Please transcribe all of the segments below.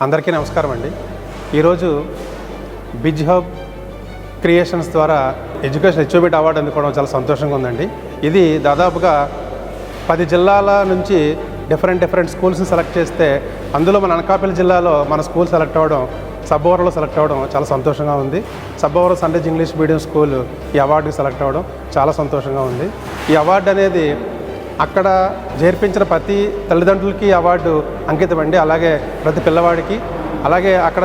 అందరికీ నమస్కారం అండి. ఈరోజు బిజ్ హబ్ క్రియేషన్స్ ద్వారా ఎడ్యుకేషన్ అచీవ్మెంట్ అవార్డు అందుకోవడం చాలా సంతోషంగా ఉందండి. ఇది దాదాపుగా 10 జిల్లాల నుంచి డిఫరెంట్ స్కూల్స్ని సెలెక్ట్ చేస్తే అందులో మన అనకాపల్లి జిల్లాలో మన స్కూల్ సెలెక్ట్ అవ్వడం, సబ్బవరంలో సెలెక్ట్ అవ్వడం చాలా సంతోషంగా ఉంది. సబ్బవరం సండేజ్ ఇంగ్లీష్ మీడియం స్కూల్ ఈ అవార్డుకి సెలెక్ట్ అవ్వడం చాలా సంతోషంగా ఉంది. ఈ అవార్డు అనేది అక్కడ చేర్పించిన ప్రతి తల్లిదండ్రులకి అవార్డు అంకితం అండి. అలాగే ప్రతి పిల్లవాడికి, అలాగే అక్కడ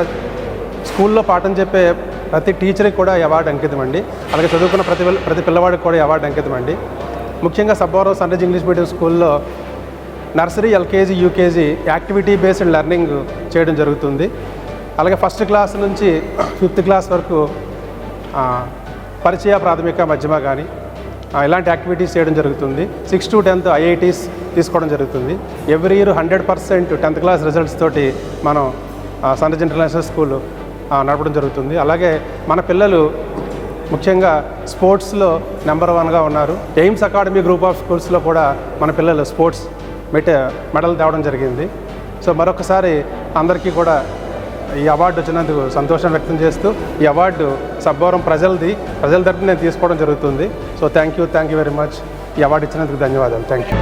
స్కూల్లో పాఠం చెప్పే ప్రతి టీచర్కి కూడా ఈ అవార్డు అంకితం అండి. అలాగే చదువుకున్న ప్రతి పిల్లవాడికి కూడా ఈ అవార్డు అంకితం అండి. ముఖ్యంగా సబ్బవరం సండేజ్ ఇంగ్లీష్ మీడియం స్కూల్లో nursery, LKG, UKG activity based learning చేయడం జరుగుతుంది. అలాగే ఫస్ట్ క్లాస్ నుంచి 5th క్లాస్ వరకు పరిచయ, ప్రాథమిక, మధ్యమ కానీ ఇలాంటి యాక్టివిటీస్ చేయడం జరుగుతుంది. 6 to 10th ఐఐటీస్ తీసుకోవడం జరుగుతుంది. Every year 100% 10th class results తోటి మనం సండేజ్ ఇంటర్నేషనల్ స్కూల్ నడపడం జరుగుతుంది. అలాగే మన పిల్లలు ముఖ్యంగా స్పోర్ట్స్లో నెంబర్ 1గా ఉన్నారు. ఎయిమ్స్ అకాడమీ గ్రూప్ ఆఫ్ స్కూల్స్లో కూడా మన పిల్లలు స్పోర్ట్స్ మెడల్ తేవడం జరిగింది. సో మరొకసారి అందరికీ కూడా ఈ అవార్డు వచ్చినందుకు సంతోషం వ్యక్తం చేస్తూ, ఈ అవార్డు సబ్బవరం ప్రజల తరపున నేను తీసుకోవడం జరుగుతుంది. So thank you very much. ఈ అవార్డు ఇచ్చినందుకు ధన్యవాదాలు. Thank you.